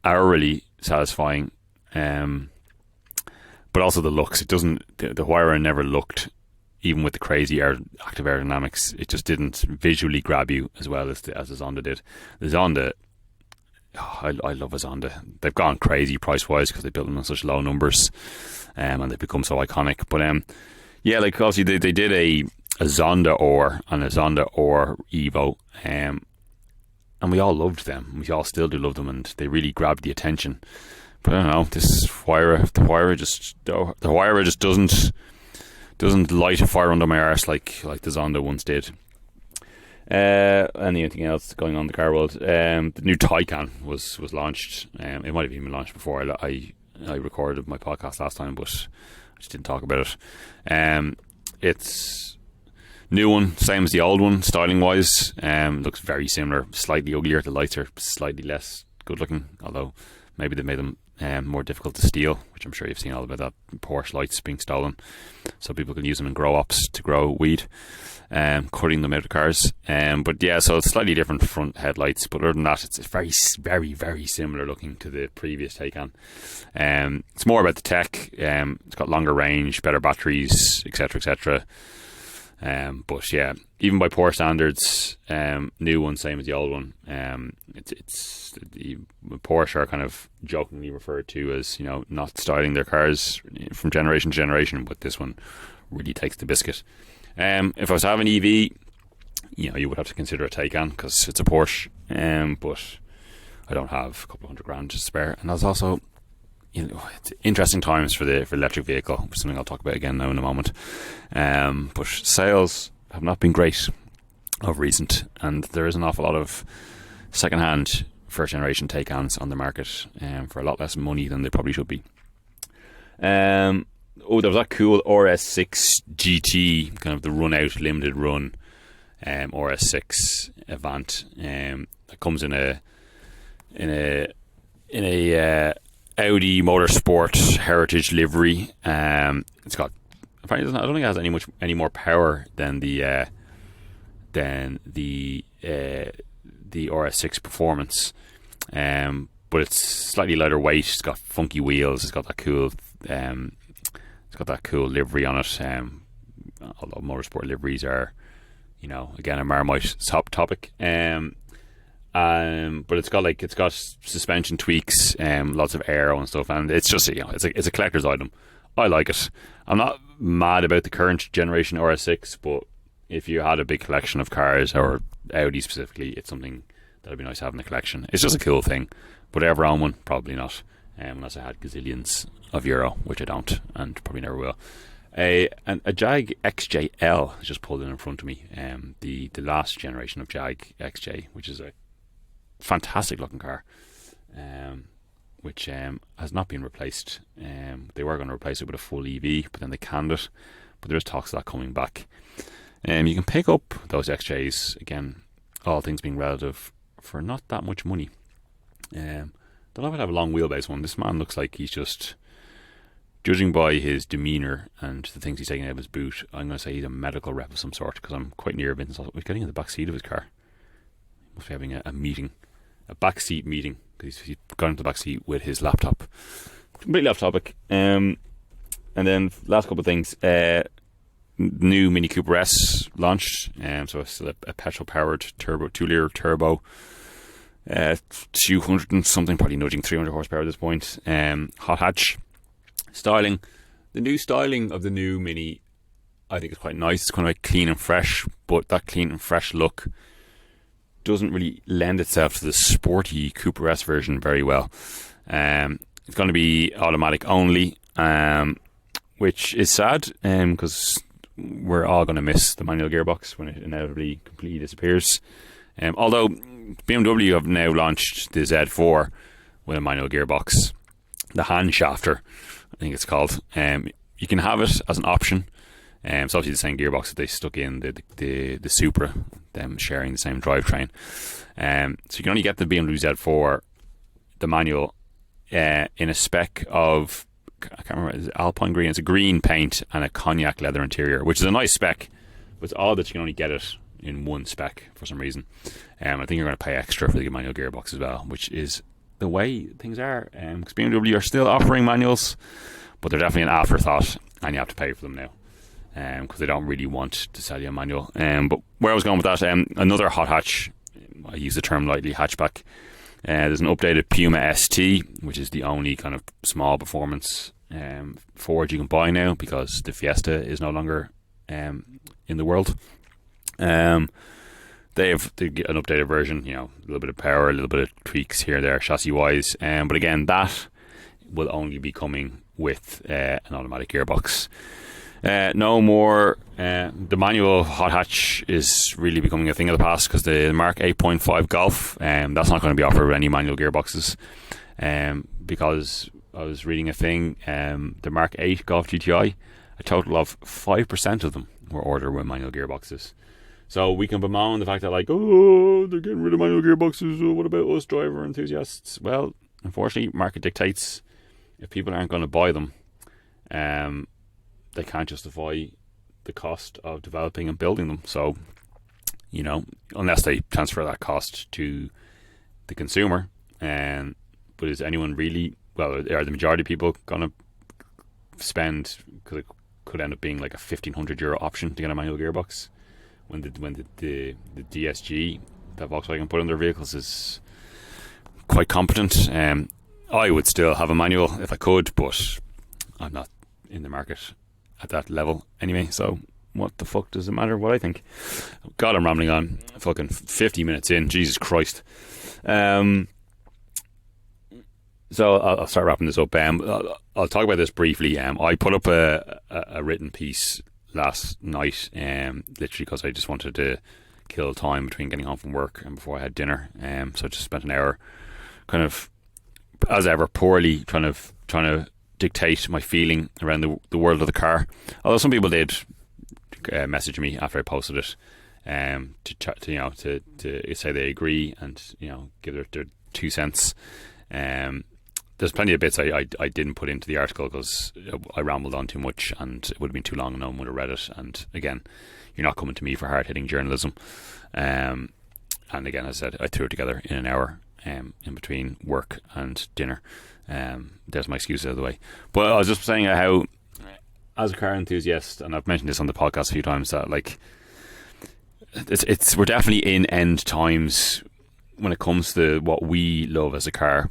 hourly satisfying, but also the looks. The Huayra never looked, even with the crazy active aerodynamics, it just didn't visually grab you as well as the Zonda did. The Zonda, I love a Zonda. They've gone crazy price wise because they built them on such low numbers, and they've become so iconic. But obviously they did a Zonda Or and a Zonda Or Evo, and we all loved them. We all still do love them, and they really grabbed the attention. But I don't know, the Huayra just doesn't light a fire under my arse like the Zonda once did. Anything else going on in the car world? The new Taycan was launched. It might have even been launched before I recorded my podcast last time, but I just didn't talk about it. It's new one, same as the old one, styling wise. Looks very similar, slightly uglier. The lights are slightly less good looking, although maybe they made them more difficult to steal, which I'm sure you've seen all about that, Porsche lights being stolen, so people can use them in grow ops to grow weed, cutting them out of cars. But yeah, so it's slightly different front headlights, but other than that, it's very, very, very similar looking to the previous Taycan. It's more about the tech. It's got longer range, better batteries, etc., etc. But yeah, even by Porsche standards, new one, same as the old one. It's the Porsche are kind of jokingly referred to as, not styling their cars from generation to generation, but this one really takes the biscuit. If I was having EV, you would have to consider a Taycan because it's a Porsche. But I don't have a couple of $100,000 to spare, and that's also, it's interesting times for electric vehicle, something I'll talk about again now in a moment. But sales have not been great of recent, and there is an awful lot of second-hand first generation Taycans on the market for a lot less money than they probably should be. There was that cool RS6 GT, kind of the run-out limited run RS6 Avant that comes in a Audi Motorsport Heritage livery. It's got, apparently I don't think it has any more power than the RS6 Performance, but it's slightly lighter weight. It's got funky wheels. It's got that cool livery on it. Although motorsport liveries are, again, a Marmite top topic. But it's got suspension tweaks, lots of aero and stuff, and it's just it's a collector's item. I like it. I'm not mad about the current generation RS6, but if you had a big collection of cars, or Audi specifically, it's something that'd be nice to have in the collection. It's just a cool thing. Would I ever own one? Probably not, unless I had gazillions of euro, which I don't, and probably never will. A Jag XJL has just pulled in front of me. The last generation of Jag XJ, which is a fantastic looking car, which has not been replaced. They were going to replace it with a full EV, but then they canned it. But there is talks of that coming back. You can pick up those XJs, again, all things being relative, for not that much money. Don't know if I'd have a long wheelbase one. This man looks like he's just, judging by his demeanour and the things he's taking out of his boot, I'm going to say he's a medical rep of some sort, because I'm quite near Vincent. He's getting in the back seat of his car. He must be having a meeting, a backseat meeting, because he's gone into the back seat with his laptop. Completely off topic. And then last couple of things. New Mini Cooper S launched. So it's still a petrol powered turbo, 2-litre turbo. 200 and something, probably nudging 300 horsepower at this point. Hot hatch styling. The new styling of the new Mini, I think, is quite nice. It's kind of like clean and fresh, but that clean and fresh look doesn't really lend itself to the sporty Cooper S version very well. It's going to be automatic only, which is sad, because we're all going to miss the manual gearbox when it inevitably completely disappears. Although BMW have now launched the Z4 with a manual gearbox, the hand shafter, I think it's called. You can have it as an option. It's obviously the same gearbox that they stuck in the Supra, them sharing the same drivetrain. So you can only get the BMW Z4, the manual, in a spec of, I can't remember, is it Alpine green? It's a green paint and a cognac leather interior, which is a nice spec, but it's odd that you can only get it in one spec for some reason. I think you're going to pay extra for the manual gearbox as well, which is the way things are. Because BMW are still offering manuals, but they're definitely an afterthought, and you have to pay for them now, because they don't really want to sell you a manual. But where I was going with that, another hot hatch, I use the term lightly, hatchback. There's an updated Puma ST, which is the only kind of small performance Ford you can buy now, because the Fiesta is no longer in the world. They get an updated version, a little bit of power, a little bit of tweaks here and there, chassis wise. But again, that will only be coming with an automatic gearbox. No more. The manual hot hatch is really becoming a thing of the past, because the Mark 8.5 Golf, that's not going to be offered with any manual gearboxes. Because I was reading a thing, the Mark 8 Golf GTI, a total of 5% of them were ordered with manual gearboxes. So we can bemoan the fact that, they're getting rid of manual gearboxes. Oh, what about us driver enthusiasts? Well, unfortunately, market dictates. If people aren't going to buy them, they can't justify the cost of developing and building them. So, unless they transfer that cost to the consumer. But is anyone really, are the majority of people going to spend, because it could end up being like a €1,500 option to get a manual gearbox, when the DSG that Volkswagen put in their vehicles is quite competent. I would still have a manual if I could, but I'm not in the market at that level anyway, so what the fuck does it matter what I think? God, I'm rambling on. Fucking 50 minutes in. Jesus Christ. So I'll start wrapping this up. I'll talk about this briefly. I put up a written piece last night, literally because I just wanted to kill time between getting home from work and before I had dinner. So I just spent an hour, kind of, as ever, poorly trying to dictate my feeling around the world of the car. Although some people did message me after I posted it, to say they agree and give their 2 cents. There's plenty of bits I didn't put into the article because I rambled on too much and it would have been too long and no one would have read it. And again, you're not coming to me for hard-hitting journalism. And again, as I said, I threw it together in an hour in between work and dinner. There's my excuse out of the way. But I was just saying how, as a car enthusiast, and I've mentioned this on the podcast a few times, that like we're definitely in end times when it comes to what we love as a car.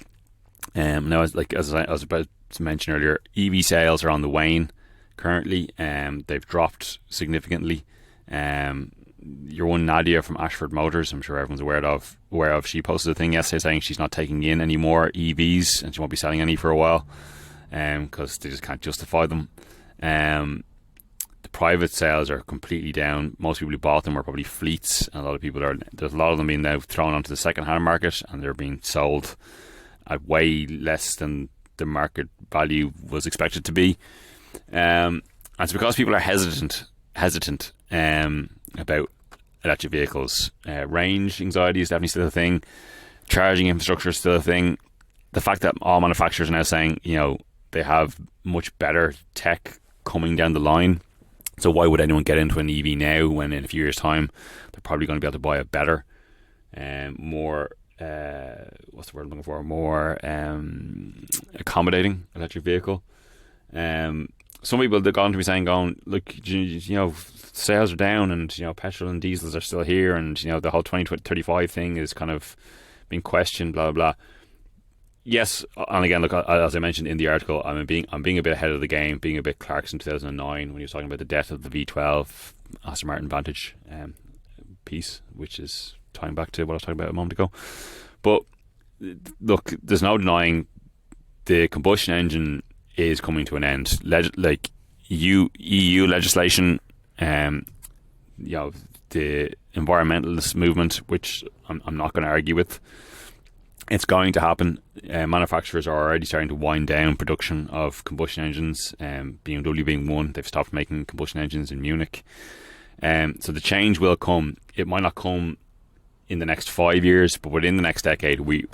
Now, as I was about to mention earlier, EV sales are on the wane currently. They've dropped significantly. Your one Nadia from Ashford Motors, I'm sure everyone's aware of. She posted a thing yesterday saying she's not taking in any more EVs and she won't be selling any for a while, because they just can't justify them. The private sales are completely down. Most people who bought them are probably fleets, and there's a lot of them being now thrown onto the second-hand market, and they're being sold at way less than the market value was expected to be. And it's because people are hesitant about electric vehicles. Range anxiety is definitely still a thing. Charging infrastructure is still a thing. The fact that all manufacturers are now saying, they have much better tech coming down the line. So why would anyone get into an EV now when in a few years' time they're probably going to be able to buy a better, more what's the word I'm looking for? More accommodating electric vehicle. Some people they've gone to me saying, look, sales are down, and petrol and diesels are still here, and the whole 2035 thing is kind of being questioned, blah blah blah. Yes, and again, look, as I mentioned in the article, I'm being a bit ahead of the game, being a bit Clarkson 2009 when he was talking about the death of the V12 Aston Martin Vantage piece, which is tying back to what I was talking about a moment ago. But look, there's no denying the combustion engine is coming to an end. EU legislation, the environmentalist movement, which I'm not going to argue with. It's going to happen. Manufacturers are already starting to wind down production of combustion engines. BMW being one, they've stopped making combustion engines in Munich. So the change will come. It might not come in the next 5 years, but within the next decade, the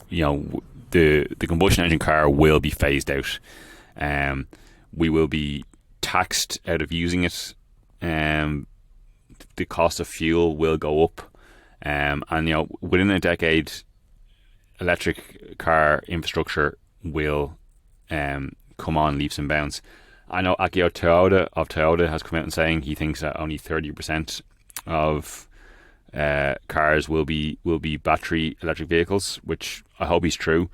combustion engine car will be phased out. We will be taxed out of using it. The cost of fuel will go up, and within a decade, electric car infrastructure will come on leaps and bounds. I know Akio Toyoda has come out and saying he thinks that only 30% of cars will be battery electric vehicles, which I hope is true.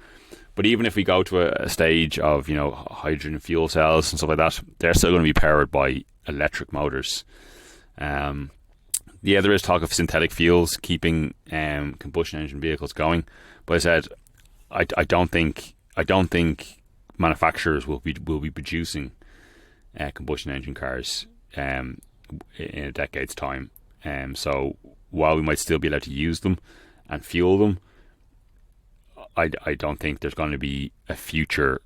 But even if we go to a stage of hydrogen fuel cells and stuff like that, they're still going to be powered by electric motors. There is talk of synthetic fuels keeping combustion engine vehicles going, but I said I don't think manufacturers will be producing combustion engine cars in a decade's time. So while we might still be allowed to use them and fuel them, I don't think there's going to be a future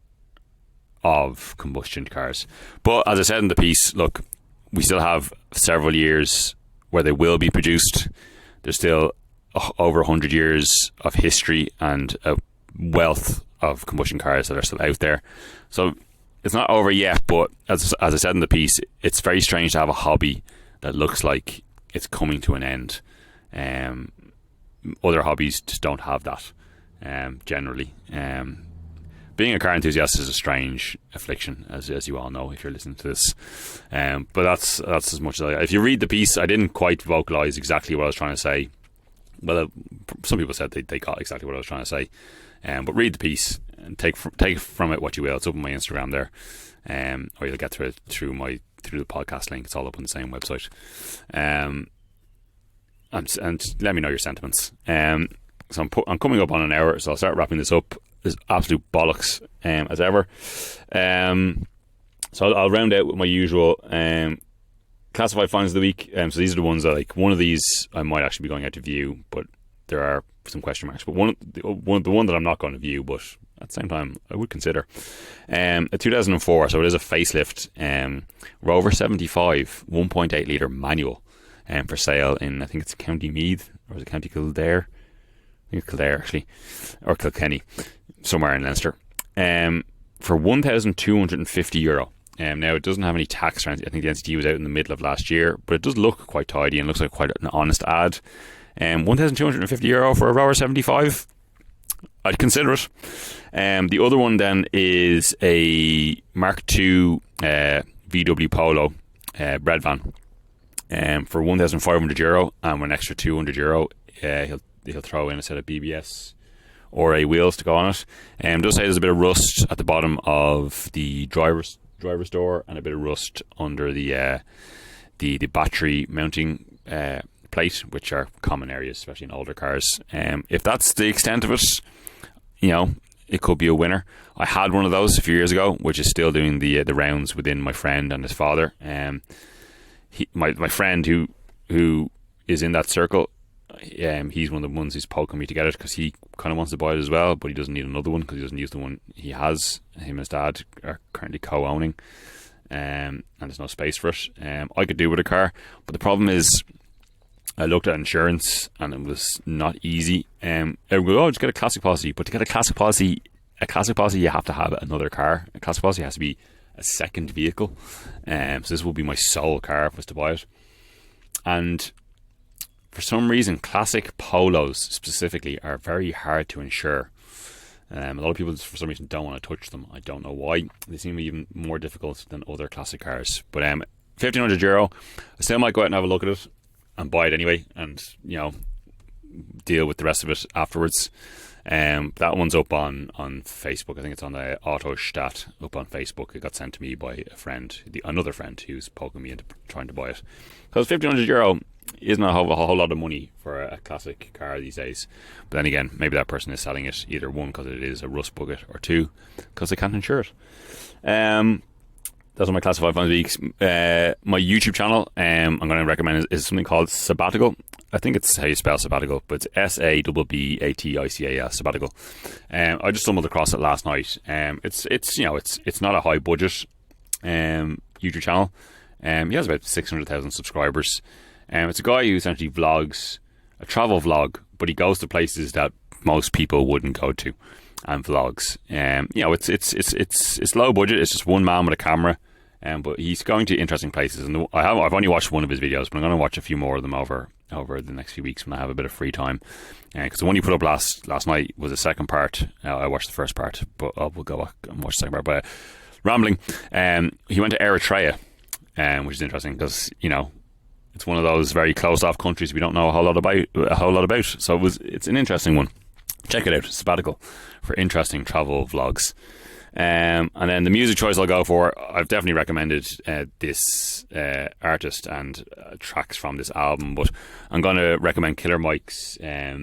of combustion cars. But as I said in the piece, look, we still have several years where they will be produced. There's still over 100 years of history and a wealth of combustion cars that are still out there. So it's not over yet, but as I said in the piece, it's very strange to have a hobby that looks like it's coming to an end. Other hobbies just don't have that, generally. Being a car enthusiast is a strange affliction, as you all know if you're listening to this. But that's as much as if you read the piece, I didn't quite vocalise exactly what I was trying to say. Well, some people said they got exactly what I was trying to say. But read the piece. and take from it what you will. It's up on my Instagram there, or you'll get to it through the podcast link. It's all up on the same website. And let me know your sentiments. So I'm coming up on an hour, so I'll start wrapping this up. There's absolute bollocks as ever. So I'll round out with my usual classified finds of the week. So these are the ones that, like, one of these I might actually be going out to view, but there are some question marks. But the one that I'm not going to view, but at the same time I would consider, a 2004. So it is a facelift Rover 75 1.8 litre manual, for sale in, I think it's County Meath, or is it County Kildare? I think it's Kildare actually, or Kilkenny, somewhere in Leinster, for €1,250. Now it doesn't have any tax or anything. I think the NCT was out in the middle of last year, but it does look quite tidy and looks like quite an honest ad. €1,250 for a Rover 75. I'd consider it. The other one then is a Mark II VW Polo bread van, for €1,500, and with an extra €200, he'll throw in a set of BBS or a wheels to go on it. It does say there's a bit of rust at the bottom of the driver's door, and a bit of rust under the battery mounting plate, which are common areas, especially in older cars. If that's the extent of it, it could be a winner. I had one of those a few years ago, which is still doing the rounds within my friend and his father. My friend who is in that circle, he's one of the ones who's poking me to get it, because he kind of wants to buy it as well, but he doesn't need another one because he doesn't use the one he has. Him and his dad are currently co-owning, and there's no space for it. I could do with a car, but the problem is I looked at insurance and it was not easy. Everyone goes, just get a classic policy, but to get a classic policy you have to have another car. A classic policy has to be a second vehicle, so this will be my sole car if I was to buy it. And for some reason, classic Polos specifically are very hard to insure. A lot of people, for some reason, don't want to touch them. I don't know why. They seem even more difficult than other classic cars. But €1,500, I still might go out and have a look at it and buy it anyway, and deal with the rest of it afterwards. That one's up on Facebook. I think it's on the Autostat up on Facebook. It got sent to me by another friend who's poking me into trying to buy it. Because €1,500 isn't a whole lot of money for a classic car these days. But then again, maybe that person is selling it, either one, because it is a rust bucket, or two, because they can't insure it. That's what my classified finds weeks. My YouTube channel, I'm going to recommend is something called Sabbatical. I think it's how you spell sabbatical, but it's Sabbatical, Sabbatical. I just stumbled across it last night. It's not a high budget YouTube channel. He has about 600,000 subscribers. It's a guy who essentially vlogs a travel vlog, but he goes to places that most people wouldn't go to, and vlogs. It's low budget. It's just one man with a camera, but he's going to interesting places. And I've only watched one of his videos, but I'm going to watch a few more of them over the next few weeks when I have a bit of free time. Because the one you put up last night was the second part. I watched the first part, but we'll go back and watch the second part. But rambling, he went to Eritrea, which is interesting because it's one of those very closed off countries we don't know a whole lot about. So it's an interesting one. Check it out, Sabbatical, for interesting travel vlogs. And then the music choice I'll go for, I've definitely recommended this artist and tracks from this album, but I'm going to recommend Killer Mike's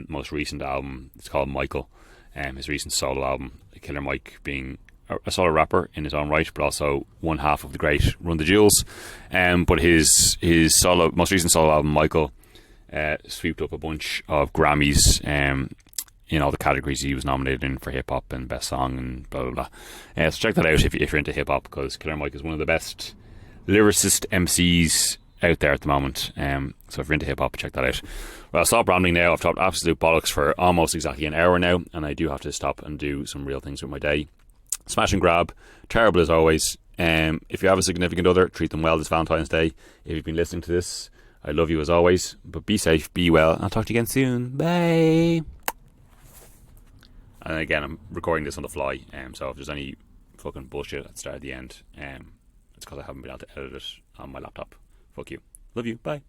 most recent album. It's called Michael, his recent solo album. Killer Mike being a solo rapper in his own right, but also one half of the great Run the Jewels. But his most recent solo album, Michael, sweeped up a bunch of Grammys in all the categories he was nominated in for hip hop and best song and blah blah blah. So check that out if you're into hip hop, because Killer Mike is one of the best lyricist MCs out there at the moment. So if you're into hip hop, check that out. Well, I'll stop rambling now. I've talked absolute bollocks for almost exactly an hour now, and I do have to stop and do some real things with my day. Smash and grab, terrible as always. If you have a significant other, treat them well this Valentine's Day. If you've been listening to this, I love you as always, but be safe, be well. I'll talk to you again soon. Bye. And again, I'm recording this on the fly, so if there's any fucking bullshit at the start of the end, it's because I haven't been able to edit it on my laptop. Fuck you. Love you. Bye.